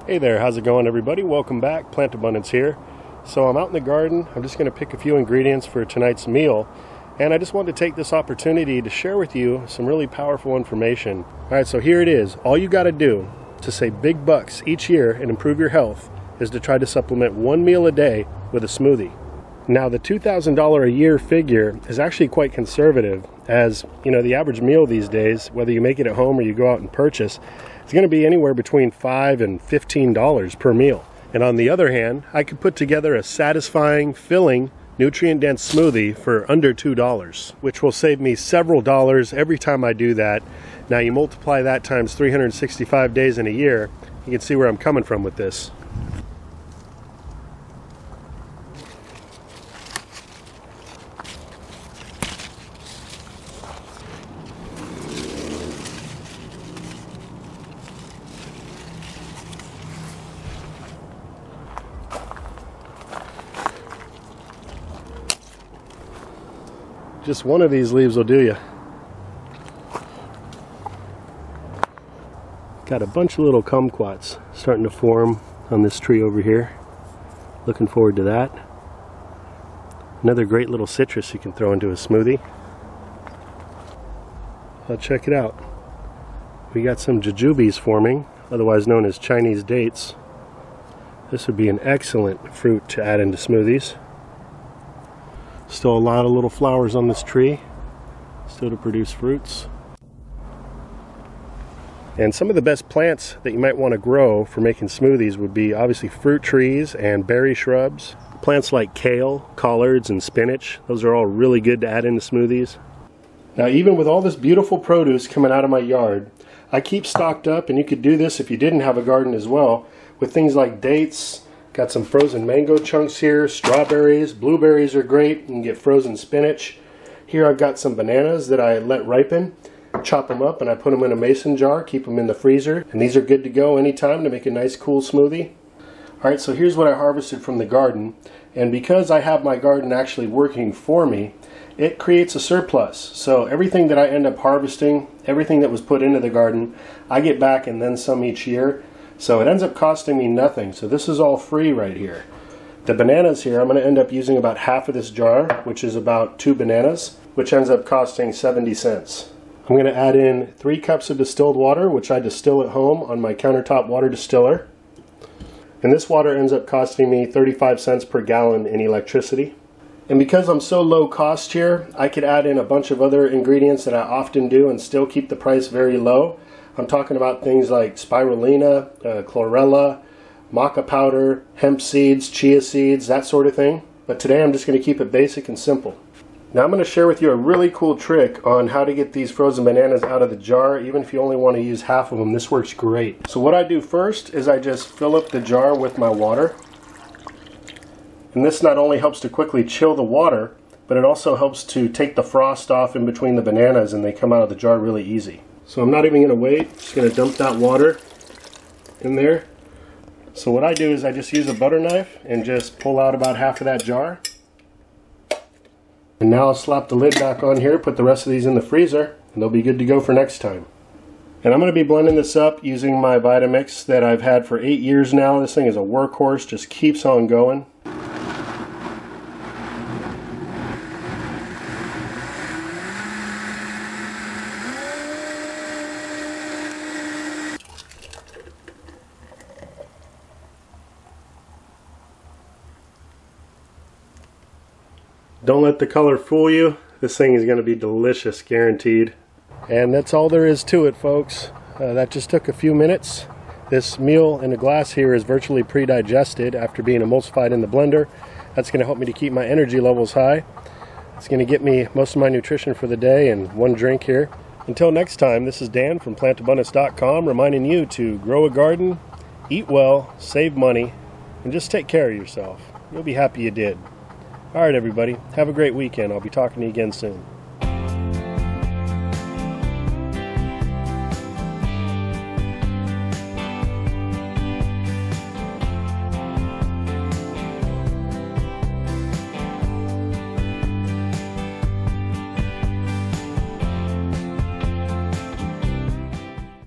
Hey there, how's it going everybody? Welcome back, Plant Abundance here. So I'm out in the garden. I'm just going to pick a few ingredients for tonight's meal. And I just wanted to take this opportunity to share with you some really powerful information. Alright, so here it is. All you got to do to save big bucks each year and improve your health is to try to supplement one meal a day with a smoothie. Now the $2,000 a year figure is actually quite conservative, as you know, the average meal these days, whether you make it at home or you go out and purchase, it's going to be anywhere between $5 and $15 per meal. And on the other hand, I could put together a satisfying, filling, nutrient-dense smoothie for under $2, which will save me several dollars every time I do that. Now you multiply that times 365 days in a year, you can see where I'm coming from with this. Just one of these leaves will do you. Got a bunch of little kumquats starting to form on this tree over here. Looking forward to that. Another great little citrus you can throw into a smoothie. Check it out. We got some jujubes forming, otherwise known as Chinese dates. This would be an excellent fruit to add into smoothies. Still a lot of little flowers on this tree, still to produce fruits. And some of the best plants that you might want to grow for making smoothies would be obviously fruit trees and berry shrubs. Plants like kale, collards, and spinach, those are all really good to add into smoothies. Now even with all this beautiful produce coming out of my yard, I keep stocked up, and you could do this if you didn't have a garden as well, with things like dates. Got some frozen mango chunks here, strawberries, blueberries are great. You can get frozen spinach. Here I've got some bananas that I let ripen, chop them up, and I put them in a mason jar, keep them in the freezer. And these are good to go anytime to make a nice cool smoothie. Alright, so here's what I harvested from the garden. And because I have my garden actually working for me, it creates a surplus. So everything that I end up harvesting, everything that was put into the garden, I get back and then some each year. So it ends up costing me nothing. So this is all free right here. The bananas here, I'm going to end up using about half of this jar, which is about 2 bananas, which ends up costing 70 cents. I'm going to add in 3 cups of distilled water, which I distill at home on my countertop water distiller. And this water ends up costing me 35 cents per gallon in electricity. And because I'm so low cost here, I could add in a bunch of other ingredients that I often do and still keep the price very low. I'm talking about things like spirulina, chlorella, maca powder, hemp seeds, chia seeds, that sort of thing. But today I'm just going to keep it basic and simple. Now I'm going to share with you a really cool trick on how to get these frozen bananas out of the jar. Even if you only want to use half of them, this works great. So what I do first is I just fill up the jar with my water. And this not only helps to quickly chill the water, but it also helps to take the frost off in between the bananas, and they come out of the jar really easy. So I'm not even going to wait, just going to dump that water in there. So what I do is I just use a butter knife and just pull out about half of that jar. And now I'll slap the lid back on here, put the rest of these in the freezer, and they'll be good to go for next time. And I'm going to be blending this up using my Vitamix that I've had for 8 years now. This thing is a workhorse, just keeps on going. Don't let the color fool you. This thing is going to be delicious, guaranteed. And that's all there is to it, folks. That just took a few minutes. This meal in a glass here is virtually pre-digested after being emulsified in the blender. That's going to help me to keep my energy levels high. It's going to get me most of my nutrition for the day in one drink here. Until next time, this is Dan from plantabundance.com reminding you to grow a garden, eat well, save money, and just take care of yourself. You'll be happy you did. Alright everybody, have a great weekend. I'll be talking to you again soon.